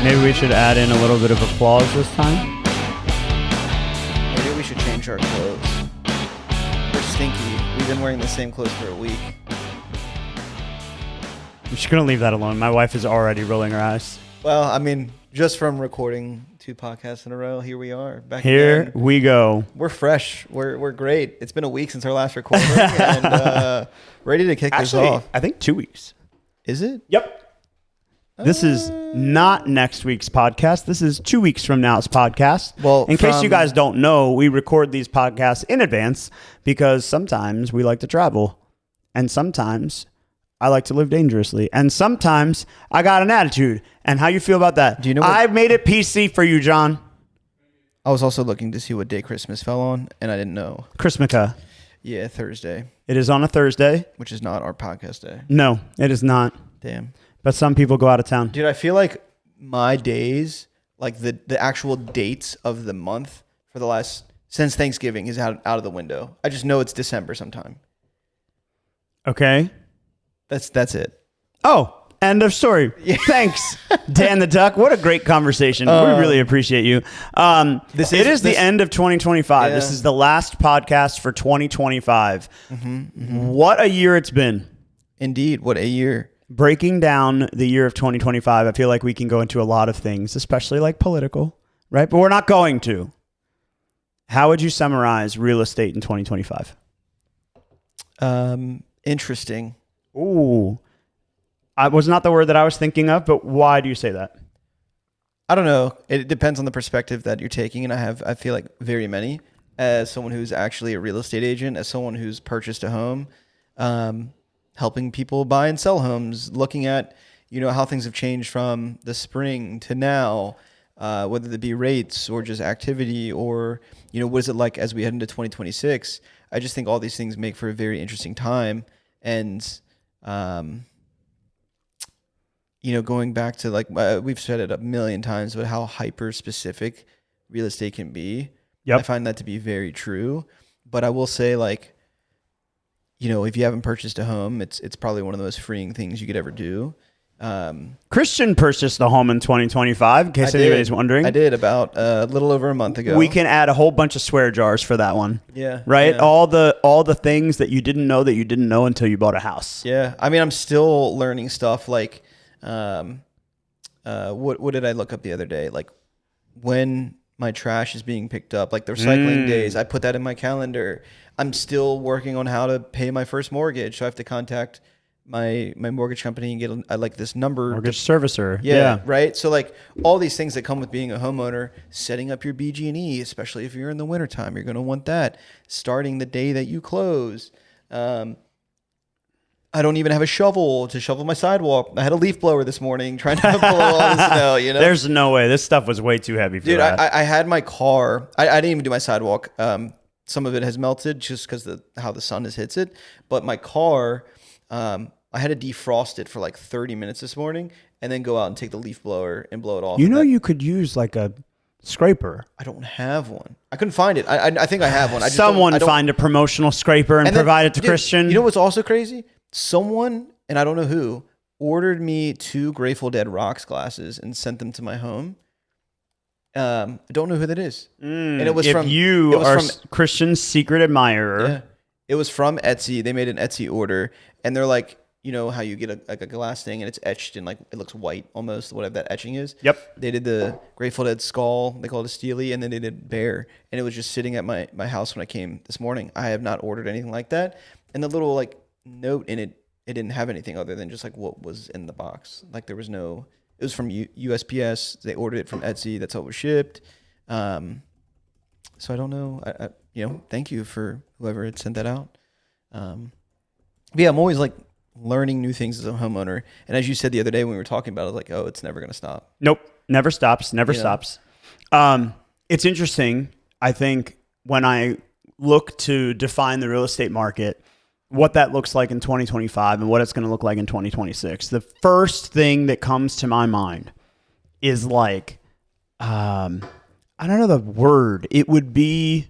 Maybe we should add in a little bit of applause this time. Maybe we should change our clothes. We're stinky. We've been wearing the same clothes for a week. I'm just going to leave that alone. My wife is already rolling her eyes. Well, I mean, just from recording 2 podcasts in a row, here we are. Back Here again. we go. We're fresh. We're great. It's been a week since our last recording and ready to kick this off. I think 2 weeks. Is it? Yep. This is not next week's podcast. This is 2 weeks from now's podcast. Well, in case you guys don't know, we record these podcasts in advance because sometimes we like to travel and sometimes I like to live dangerously and sometimes I got an attitude. And how you feel about that? Do you know I've made it PC for you, John. I was also looking to see what day Christmas fell on and I didn't know. Christmica. Yeah, Thursday. It is on a Thursday. Which is not our podcast day. No, it is not. Damn. But some people go out of town. Dude, I feel like my days, like the actual dates of the month for the last, since Thanksgiving is out of the window. I just know it's December sometime. Okay. That's it. Oh, end of story. Yeah. Thanks, Dan the Duck. What a great conversation. We really appreciate you. It is the end of 2025. Yeah. This is the last podcast for 2025. What a year it's been. Indeed. What a year. Breaking down the year of 2025, I feel like we can go into a lot of things, especially like political, right? But we're not going to. How would you summarize real estate in 2025? Interesting. Ooh. I was not the word that I was thinking of, but why do you say that? I don't know. It depends on the perspective that you're taking, and I feel like very many. As someone who's actually a real estate agent, as someone who's purchased a home, helping people buy and sell homes, looking at, how things have changed from the spring to now, whether it be rates or just activity or, what is it like as we head into 2026? I just think all these things make for a very interesting time. And, going back to we've said it a million times, but how hyper specific real estate can be. Yep. I find that to be very true. But I will say if you haven't purchased a home, it's probably one of the most freeing things you could ever do. Christian purchased a home in 2025, in case anybody's wondering. I did about a little over a month ago. We can add a whole bunch of swear jars for that one. Yeah. Right? Yeah. All the things that you didn't know until you bought a house. Yeah. I mean, I'm still learning stuff like, what did I look up the other day? Like when my trash is being picked up, like the recycling days, I put that in my calendar. I'm still working on how to pay my first mortgage. So I have to contact my mortgage company and get this number. Mortgage servicer. Yeah. Right. So all these things that come with being a homeowner, setting up your BG&E, especially if you're in the wintertime, you're going to want that. Starting the day that you close. I don't even have a shovel to shovel my sidewalk. I had a leaf blower this morning trying to blow all the snow, There's no way. This stuff was way too heavy for that. Dude, I had my car. I didn't even do my sidewalk. Some of it has melted just because how the sun hits it. But my car, I had to defrost it for 30 minutes this morning and then go out and take the leaf blower and blow it off. You could use a scraper. I don't have one. I couldn't find it. I think I have one. Someone find a promotional scraper and provide it to Christian. You know what's also crazy? Someone, and I don't know who, ordered me 2 Grateful Dead Rocks glasses and sent them to my home. I don't know who that is. And it was from Christian's secret admirer. Yeah, it was from Etsy. They made an Etsy order, and they're like, how you get a glass thing and it's etched in it looks white almost, whatever that etching is. Yep. They did the Grateful Dead skull. They called it a Steely, and then they did bear, and it was just sitting at my house when I came this morning. I have not ordered anything like that, and the little note in it didn't have anything other than just what was in the box. There was no. It was from USPS. They ordered it from Etsy. That's how it was shipped. So I don't know. Thank you for whoever had sent that out. But yeah, I'm always learning new things as a homeowner. And as you said the other day when we were talking about it, I was like, oh, it's never going to stop. Nope. Never stops. Never stops. It's interesting. I think when I look to define the real estate market, what that looks like in 2025 and what it's going to look like in 2026. The first thing that comes to my mind is I don't know the word. It would be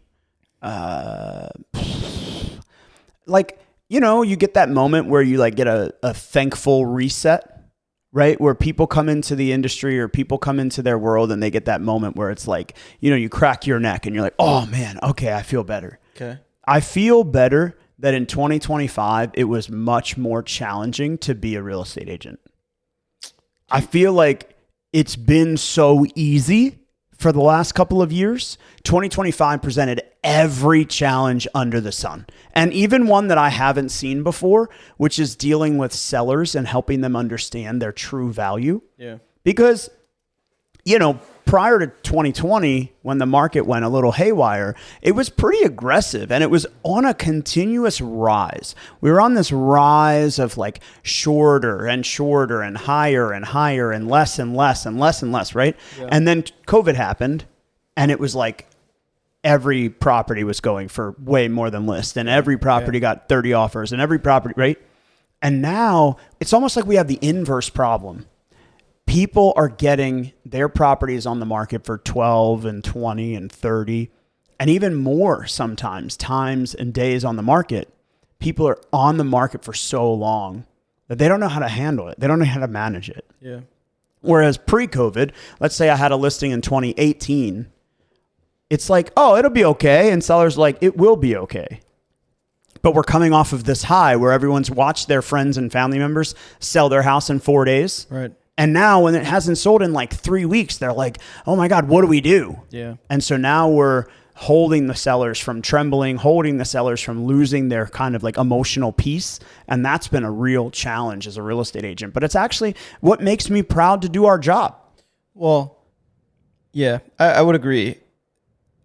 you get that moment where you get a thankful reset, right? Where people come into the industry or people come into their world and they get that moment where it's like, you crack your neck and you're like, oh man, okay, I feel better. Okay. I feel better that in 2025, it was much more challenging to be a real estate agent. I feel like it's been so easy for the last couple of years. 2025 presented every challenge under the sun. And even one that I haven't seen before, which is dealing with sellers and helping them understand their true value. Yeah. Because, prior to 2020, when the market went a little haywire, it was pretty aggressive and it was on a continuous rise. We were on this rise of like shorter and shorter and higher and less and less and less and less, right? Yeah. And then COVID happened and it was like every property was going for way more than list and every property got 30 offers and every property, right? And now it's almost like we have the inverse problem. People are getting their properties on the market for 12 and 20 and 30 and even more sometimes times and days on the market. People are on the market for so long that they don't know how to handle it. They don't know how to manage it. Yeah. Whereas pre-COVID, let's say I had a listing in 2018, it's like, oh, it'll be okay. And sellers are like, it will be okay. But we're coming off of this high where everyone's watched their friends and family members sell their house in 4 days. Right. And now when it hasn't sold in like 3 weeks, they're like, oh my God, what do we do? Yeah. And so now we're holding the sellers from trembling, holding the sellers from losing their kind of like emotional peace. And that's been a real challenge as a real estate agent. But it's actually what makes me proud to do our job. Well, yeah, I would agree.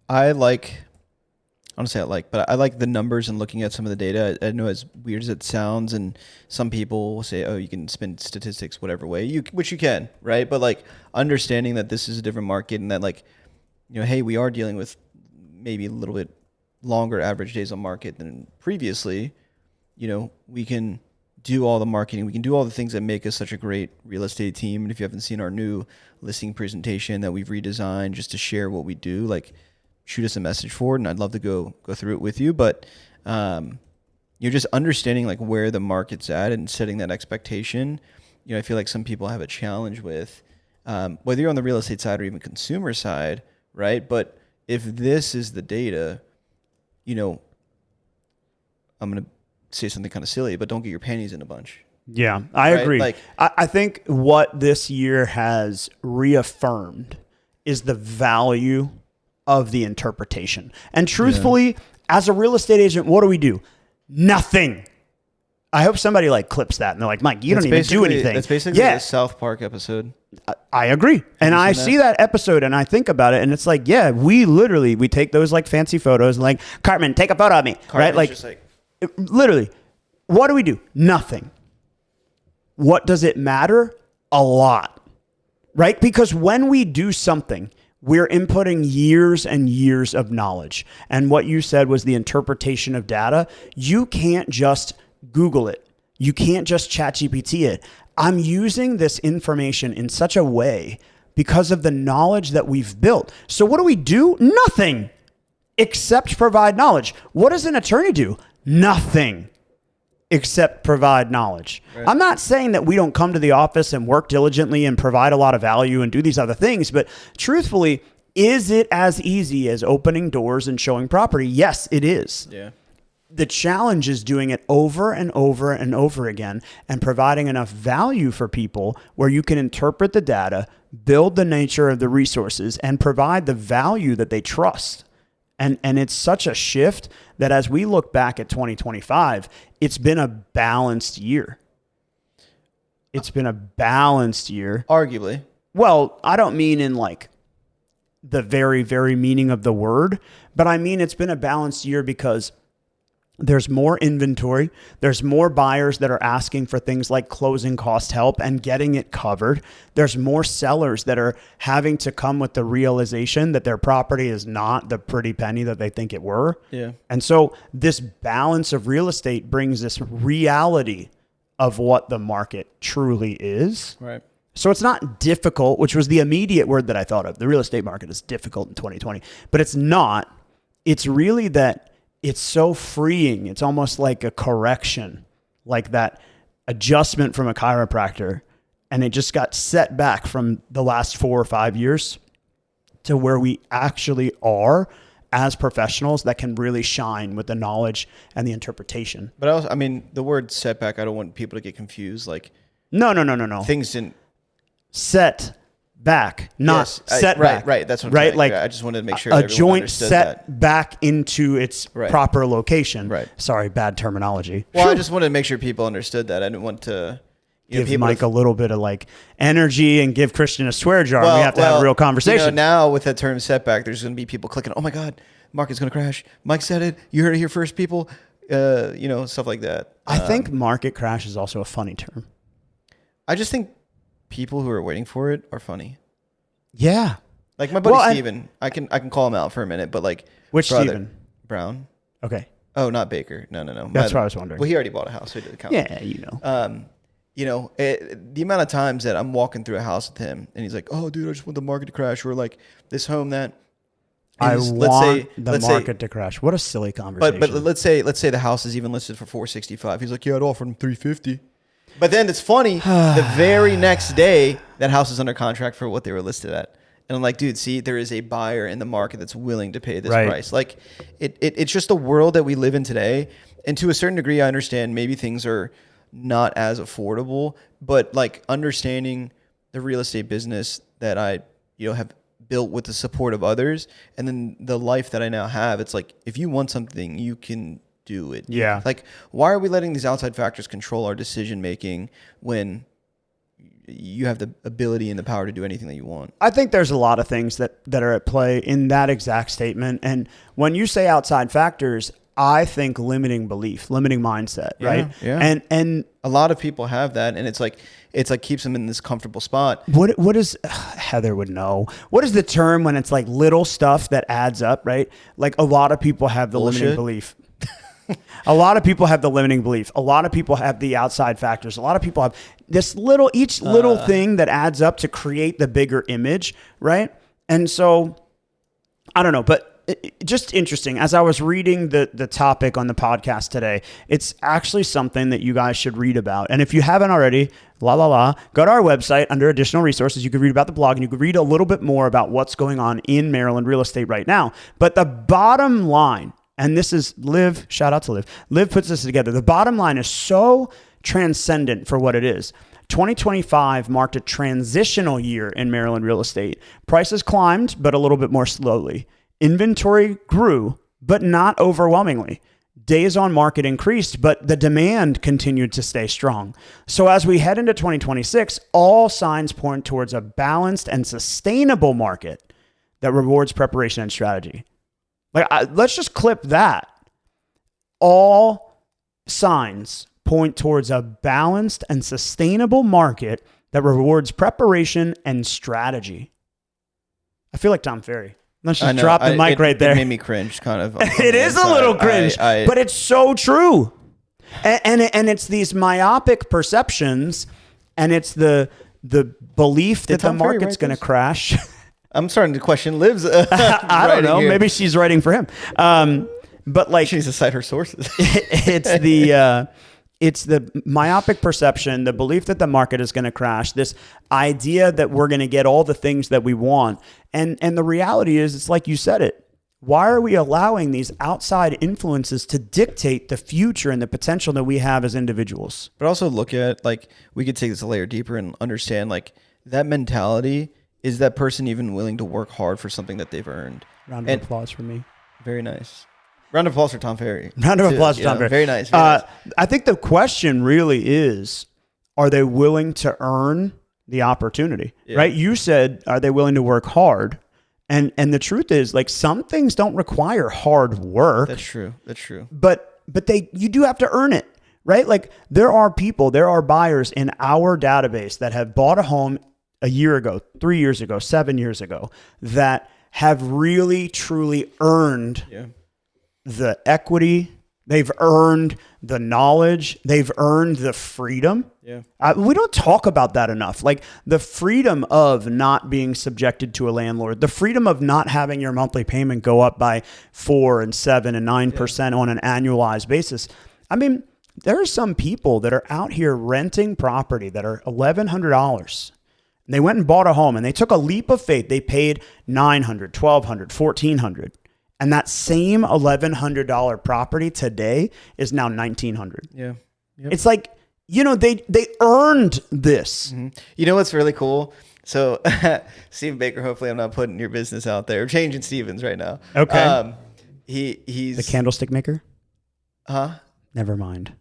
I like the numbers and looking at some of the data. I know as weird as it sounds, and some people will say, oh, you can spin statistics whatever way, which you can, right? But like understanding that this is a different market and that like, hey, we are dealing with maybe a little bit longer average days on market than previously, we can do all the marketing. We can do all the things that make us such a great real estate team. And if you haven't seen our new listing presentation that we've redesigned just to share what we do, like, shoot us a message for it, and I'd love to go through it with you. But you're just understanding like where the market's at and setting that expectation. I feel like some people have a challenge with whether you're on the real estate side or even consumer side, right? But if this is the data, I'm going to say something kind of silly, but don't get your panties in a bunch. Yeah, I agree. Like, I think what this year has reaffirmed is the value of the interpretation. And truthfully, as a real estate agent, what do? Nothing. I hope somebody like clips that and they're like, Mike, you don't even do anything. That's basically a South Park episode. I agree. And I see that episode and I think about it and it's like, yeah, we take those like fancy photos and like, Cartman, take a photo of me. Cartman's right? Just like literally, what do? Nothing. What does it matter? A lot. Right? Because when we do something, we're inputting years and years of knowledge. And what you said was the interpretation of data. You can't just Google it. You can't just ChatGPT it. I'm using this information in such a way because of the knowledge that we've built. So what do? Nothing except provide knowledge. What does an attorney do? Nothing except provide knowledge. Right. I'm not saying that we don't come to the office and work diligently and provide a lot of value and do these other things, but truthfully, is it as easy as opening doors and showing property? Yes, it is. Yeah. The challenge is doing it over and over and over again and providing enough value for people where you can interpret the data, build the nature of the resources, and provide the value that they trust. And it's such a shift that as we look back at 2025, it's been a balanced year. It's been a balanced year. Arguably. Well, I don't mean in like the very, very meaning of the word, but I mean it's been a balanced year because there's more inventory. There's more buyers that are asking for things like closing cost help and getting it covered. There's more sellers that are having to come with the realization that their property is not the pretty penny that they think it were. Yeah. And so this balance of real estate brings this reality of what the market truly is. Right. So it's not difficult, which was the immediate word that I thought of. The real estate market is difficult in 2020, but it's not. It's really that it's so freeing. It's almost like a correction, like that adjustment from a chiropractor and it just got set back from the last 4 or 5 years to where we actually are as professionals that can really shine with the knowledge and the interpretation. But I mean, the word setback, I don't want people to get confused. Like, No. things didn't Set back, not set back. Right. That's what I'm right. saying. Like I just wanted to make sure a that everyone joint understood set that. back into its proper location. Right. Sorry, bad terminology. Well, I just wanted to make sure people understood that. I didn't want to Give Mike a little bit of like energy and give Christian a swear jar. We have to have a real conversation. Now with that term setback, there's going to be people clicking. Oh my God, market's going to crash. Mike said it. You heard it here first, people. Stuff like that. I think market crash is also a funny term. I just think people who are waiting for it are funny. Yeah. Like my buddy Steven. I can call him out for a minute, but like which Steven? Brown. Okay. Oh, not Baker. No. That's what I was wondering. Well, he already bought a house, so he did the count. Yeah, The amount of times that I'm walking through a house with him and he's like, "Oh, dude, I just want the market to crash," or like this home that I want the market to crash. What a silly conversation. But let's say the house is even listed for $465. He's like, "Yeah, I'd offer him $350." But then it's funny, the very next day that house is under contract for what they were listed at. And I'm like, dude, see, there is a buyer in the market that's willing to pay this price. Like it's just the world that we live in today. And to a certain degree, I understand maybe things are not as affordable, but like understanding the real estate business that I, have built with the support of others, and then the life that I now have, it's like, if you want something, you can do it. Yeah. Like, why are we letting these outside factors control our decision making when you have the ability and the power to do anything that you want? I think there's a lot of things that are at play in that exact statement. And when you say outside factors, I think limiting belief, limiting mindset, right? Yeah. And a lot of people have that, and it's like keeps them in this comfortable spot. What is Heather would know? What is the term when it's like little stuff that adds up, right? Like a lot of people have the limiting belief. A lot of people have the limiting belief. A lot of people have the outside factors. A lot of people have this each little thing that adds up to create the bigger image, right? And so I don't know, but just interesting. As I was reading the topic on the podcast today, it's actually something that you guys should read about. And if you haven't already, go to our website under additional resources. You could read about the blog and you could read a little bit more about what's going on in Maryland real estate right now. But the bottom line, and this is Liv, shout out to Liv. Liv puts this together. The bottom line is so transcendent for what it is. 2025 marked a transitional year in Maryland real estate. Prices climbed, but a little bit more slowly. Inventory grew, but not overwhelmingly. Days on market increased, but the demand continued to stay strong. So as we head into 2026, all signs point towards a balanced and sustainable market that rewards preparation and strategy. Let's just clip that. All signs point towards a balanced and sustainable market that rewards preparation and strategy. I feel like Tom Ferry. Let's just drop the mic right there. It made me cringe, kind of. It is a little cringe, but it's so true. And it's these myopic perceptions, and it's the belief that the market's going to crash. I'm starting to question Liv's. I don't know. Here. Maybe she's writing for him. But like, she needs to cite her sources. It's the myopic perception, the belief that the market is going to crash, this idea that we're going to get all the things that we want. And the reality is, it's like you said it. Why are we allowing these outside influences to dictate the future and the potential that we have as individuals? But also look at, like, we could take this a layer deeper and understand, like, that mentality. Is that person even willing to work hard for something that they've earned? Round of applause for me. Very nice. Round of applause for Tom Ferry. Round of applause for Tom Ferry. Very nice. Very nice. I think the question really is, are they willing to earn the opportunity? Yeah. Right? You said, are they willing to work hard? And the truth is, like, some things don't require hard work. That's true. But you do have to earn it, right? Like, there are buyers in our database that have bought a home a year ago, 3 years ago, 7 years ago, that have really, truly earned the equity. They've earned the knowledge. They've earned the freedom. Yeah. We don't talk about that enough. Like the freedom of not being subjected to a landlord, the freedom of not having your monthly payment go up by 4 and 7 and 9% on an annualized basis. I mean, There are some people that are out here renting property that are $1,100. And they went and bought a home and they took a leap of faith. They paid $900, $1,200, $1,400. And that same $1,100 property today is now $1,900. Yeah. Yep. It's like, they earned this. Mm-hmm. You know what's really cool? So Stephen Baker, hopefully I'm not putting your business out there. We're changing Stevens right now. Okay. He's the candlestick maker? Huh? Never mind.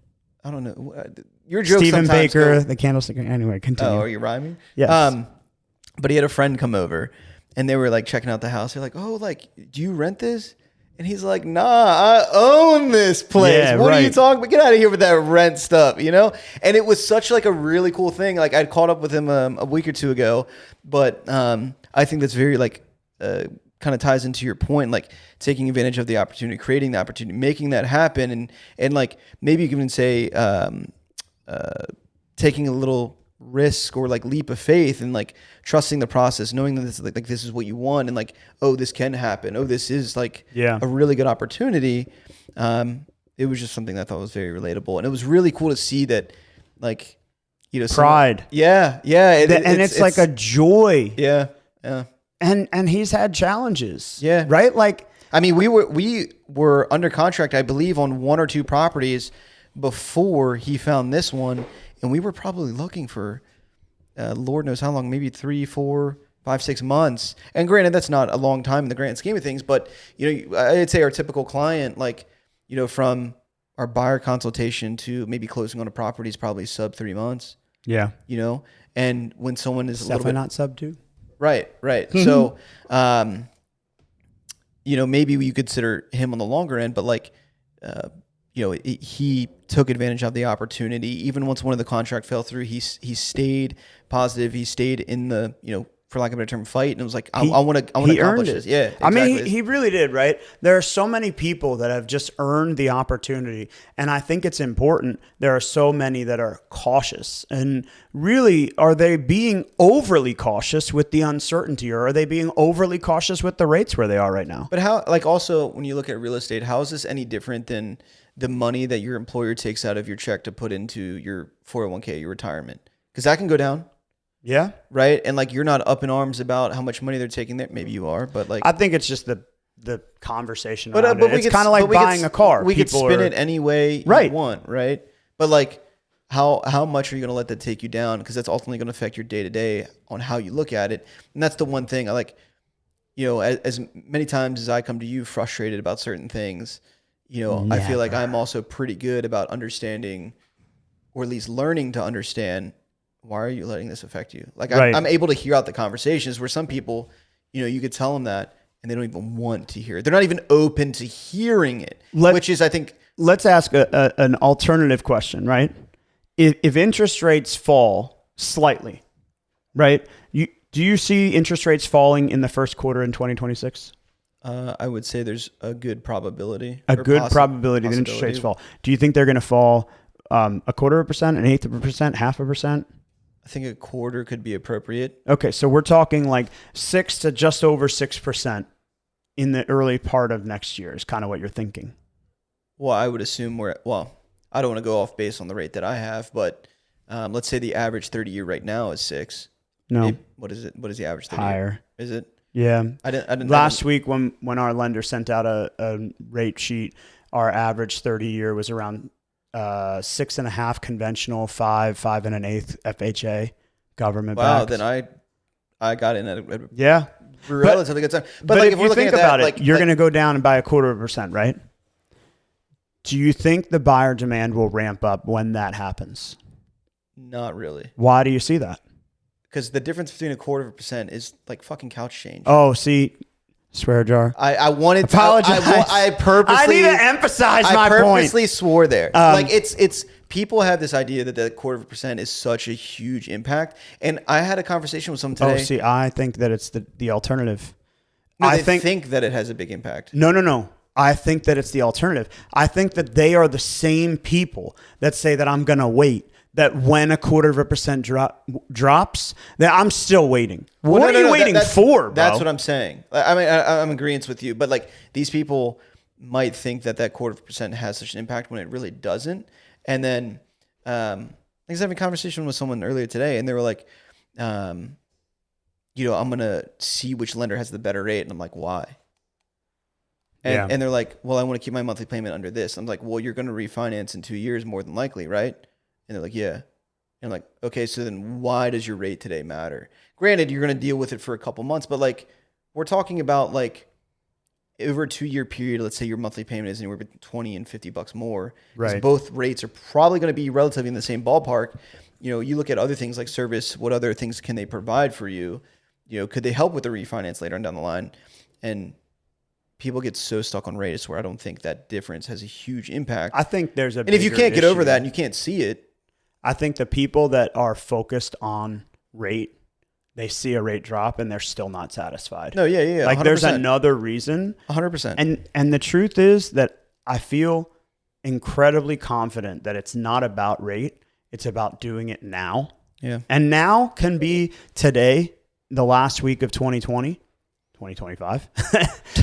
I don't know. Your joke Stephen sometimes Baker, the candlestick. Anyway, continue. Oh, are you rhyming? Yes. But he had a friend come over, and they were like checking out the house. They're like, "Oh, like, do you rent this?" And he's like, "Nah, I own this place. Yeah, what right. are you talking about? Get out of here with that rent stuff, And it was such like a really cool thing. Like I'd caught up with him a week or two ago, but I think that's very like kind of ties into your point, like taking advantage of the opportunity, creating the opportunity, making that happen, and like maybe you can even say taking a little risk or like leap of faith and like trusting the process, knowing that this is like this is what you want, and like, oh, this can happen. Oh, this is like a really good opportunity. It was just something that I thought was very relatable, and it was really cool to see that, like, pride. It's like a joy. Yeah. And he's had challenges. Yeah. Right? Like, I mean, we were under contract, I believe, on 1 or 2 properties before he found this one, and we were probably looking for Lord knows how long, maybe 3, 4, 5, 6 months. And granted, that's not a long time in the grand scheme of things, but I'd say our typical client, like, from our buyer consultation to maybe closing on a property is probably sub 3 months. Yeah. And when someone is definitely not sub 2. Right. So, maybe you consider him on the longer end, but like, he took advantage of the opportunity. Even once one of the contract fell through, he stayed positive. He stayed in the, for lack of a better term, fight. And it was like, I want to accomplish this. Yeah. Exactly. I mean, he really did, right? There are so many people that have just earned the opportunity. And I think it's important. There are so many that are cautious. And really, are they being overly cautious with the uncertainty, or are they being overly cautious with the rates where they are right now? But how, like, also when you look at real estate, how is this any different than the money that your employer takes out of your check to put into your 401k, your retirement? Because that can go down. Yeah. Right. And like, you're not up in arms about how much money they're taking there. Maybe you are, but like, I think it's just the conversation. But it's kind of like buying a car. We could spin it any way you want. Right. But like, how much are you going to let that take you down? Because that's ultimately going to affect your day to day on how you look at it. And that's the one thing I like, as many times as I come to you frustrated about certain things, I feel like I'm also pretty good about understanding, or at least learning to understand, why are you letting this affect you? Like, I'm able to hear out the conversations where some people, you could tell them that and they don't even want to hear it. They're not even open to hearing it, which is, I think. Let's ask an alternative question, right? If interest rates fall slightly, right? Do you see interest rates falling in the first quarter in 2026? I would say there's a good probability. Probability that interest rates fall. Do you think they're going to fall 1/4%, 1/8%, 0.5%? I think 1/4 could be appropriate. Okay, so we're talking like 6 to just over 6% in the early part of next year is kind of what you're thinking. Well, I would assume I don't want to go off based on the rate that I have, but let's say the average 30-year right now is 6. No. Maybe, what is it? What is the average 30-year? Higher. Is it? Yeah. I didn't Last week when our lender sent out a rate sheet, our average 30-year was around 6.5 conventional, 5 1/8 FHA government. Wow, backed. then I got in at a yeah, relatively good time. But like, if if you we're looking think at about that, it, you're going to go down by 1/4%, right? Do you think the buyer demand will ramp up when that happens? Not really. Why do you see that? Because the difference between 1/4% is like fucking couch change. Oh, see, swear jar. I wanted to apologize. I purposely. I need to emphasize my point. I purposely swore there. Like it's people have this idea that the 1/4% is such a huge impact. And I had a conversation with someone today. Oh, see, I think that it's the alternative. No, I think that it has a big impact. No. I think that it's the alternative. I think that they are the same people that say that I'm going to wait. That when 1/4% drops, that I'm still waiting. What are you waiting for, bro? That's what I'm saying. I mean, I'm in agreement with you, but like these people might think that 1/4% has such an impact when it really doesn't. And then I was having a conversation with someone earlier today, and they were like, I'm gonna see which lender has the better rate, and I'm like, why? And they're like, well, I want to keep my monthly payment under this. I'm like, well, you're going to refinance in 2 years more than likely, right? And they're like, yeah. And I'm like, okay, so then why does your rate today matter? Granted, you're going to deal with it for a couple months, but like we're talking about like over a 2 year period, let's say your monthly payment is anywhere between $20 and $50 more. Right. Both rates are probably going to be relatively in the same ballpark. You look at other things like service, what other things can they provide for you? Could they help with the refinance later on down the line? And people get so stuck on rates where I don't think that difference has a huge impact. I think there's a and if you can't get over that and you can't see it, I think the people that are focused on rate, they see a rate drop and they're still not satisfied. No, yeah. Like 100%. There's another reason. 100%. And the truth is that I feel incredibly confident that it's not about rate. It's about doing it now. Yeah. And now can be today, the last week of 2025.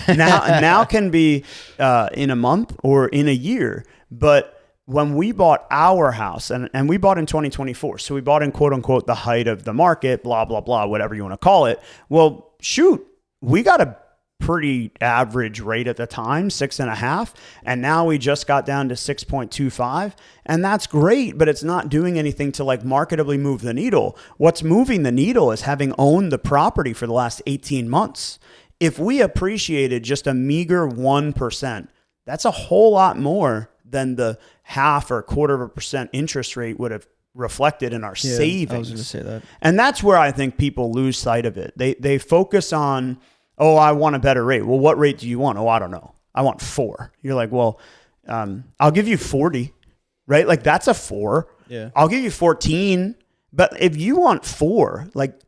now can be in a month or in a year. But when we bought our house, and we bought in 2024, so we bought in quote unquote the height of the market, blah, blah, blah, whatever you want to call it. Well, shoot, we got a pretty average rate at the time, 6.5. And now we just got down to 6.25. And that's great, but it's not doing anything to like marketably move the needle. What's moving the needle is having owned the property for the last 18 months. If we appreciated just a meager 1%, that's a whole lot more than the 0.5 or 0.25% interest rate would have reflected in our savings. I was going to say that. And that's where I think people lose sight of it. They focus on, oh, I want a better rate. Well, what rate do you want? Oh, I don't know. I want 4. You're like, well, I'll give you 40, right? Like that's a 4. Yeah. I'll give you 14. But if you want 4, like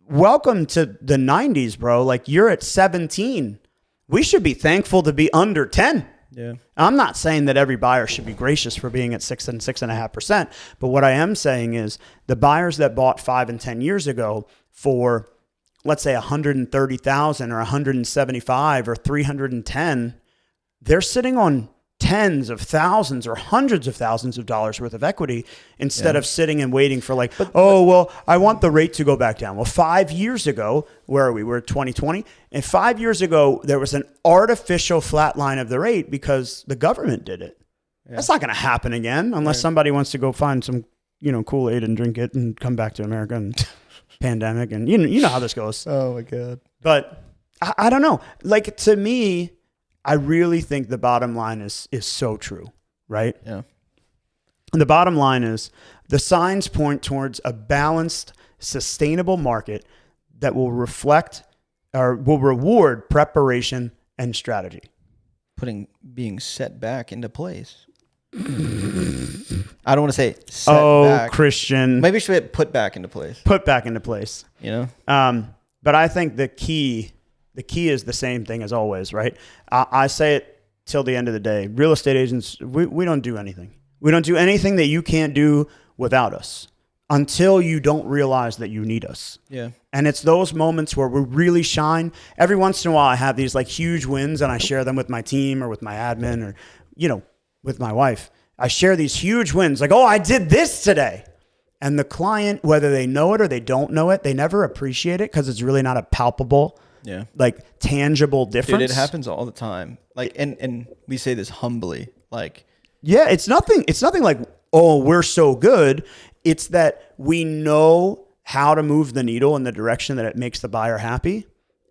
welcome to the 90s, bro. Like you're at 17. We should be thankful to be under 10. Yeah. I'm not saying that every buyer should be gracious for being at 6 and 6.5%. But what I am saying is the buyers that bought 5 and 10 years ago for, let's say 130,000 or 175 or 310, they're sitting on tens of thousands or hundreds of thousands of dollars worth of equity instead of sitting and waiting for like, well, I want the rate to go back down. Well, 5 years ago, where are we? We're 2020. And 5 years ago, there was an artificial flat line of the rate because the government did it. Yeah. That's not going to happen again unless somebody wants to go find some, Kool-Aid and drink it and come back to America and pandemic. And you know how this goes. Oh my God. But I don't know. Like to me, I really think the bottom line is so true, right? Yeah. And the bottom line is the signs point towards a balanced, sustainable market that will reflect or will reward preparation and strategy. Being set back into place. I don't want to say set back. Christian. Maybe we should put back into place. Put back into place. But I think the key is the same thing as always, right? I say it till the end of the day. Real estate agents, we don't do anything. We don't do anything that you can't do without us until you don't realize that you need us. Yeah. And it's those moments where we really shine. Every once in a while, I have these like huge wins and I share them with my team or with my admin or, with my wife. I share these huge wins like, oh, I did this today. And the client, whether they know it or they don't know it, they never appreciate it because it's really not a palpable, like tangible difference. Dude, it happens all the time. Like, and we say this humbly, like, yeah, it's nothing like, oh, we're so good. It's that we know how to move the needle in the direction that it makes the buyer happy.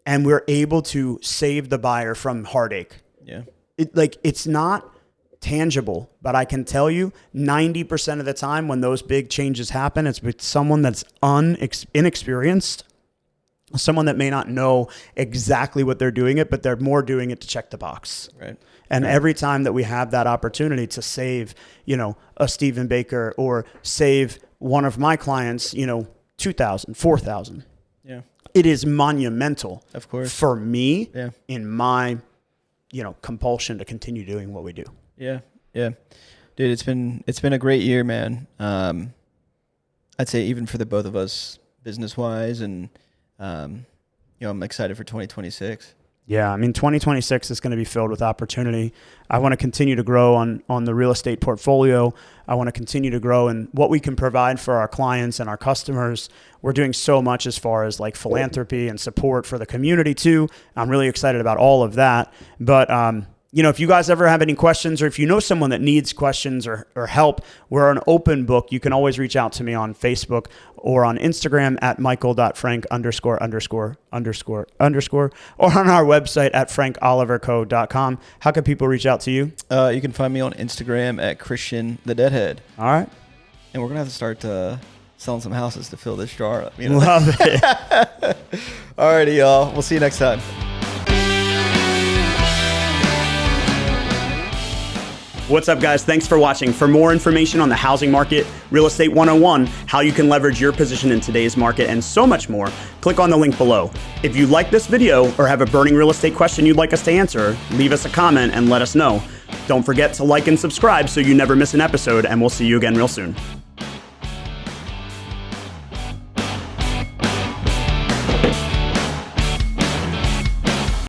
And we're able to save the buyer from heartache. Yeah. It's not tangible, but I can tell you 90% of the time when those big changes happen, it's with someone that's inexperienced, someone that may not know exactly what they're doing it, but they're more doing it to check the box. Right. And every time that we have that opportunity to save, a Stephen Baker or save one of my clients, $2,000, $4,000. Yeah. It is monumental. Of course. For me Yeah. in my, compulsion to continue doing what we do. Yeah. Yeah. Dude, it's been a great year, man. I'd say even for the both of us business wise and, I'm excited for 2026. Yeah, I mean, 2026 is going to be filled with opportunity. I want to continue to grow on the real estate portfolio. I want to continue to grow in what we can provide for our clients and our customers. We're doing so much as far as like philanthropy and support for the community too. I'm really excited about all of that. But if you guys ever have any questions, or if you know someone that needs questions or help, we're an open book. You can always reach out to me on Facebook or on Instagram at michael.frank____, or on our website at frankoliverco.com. How can people reach out to you? You can find me on Instagram at Christian the Deadhead. All right. And we're going to have to start selling some houses to fill this jar up. Love it. All righty, y'all. We'll see you next time. What's up, guys? Thanks for watching. For more information on the housing market, Real Estate 101, how you can leverage your position in today's market, and so much more, click on the link below. If you like this video or have a burning real estate question you'd like us to answer, leave us a comment and let us know. Don't forget to like and subscribe so you never miss an episode, and we'll see you again real soon.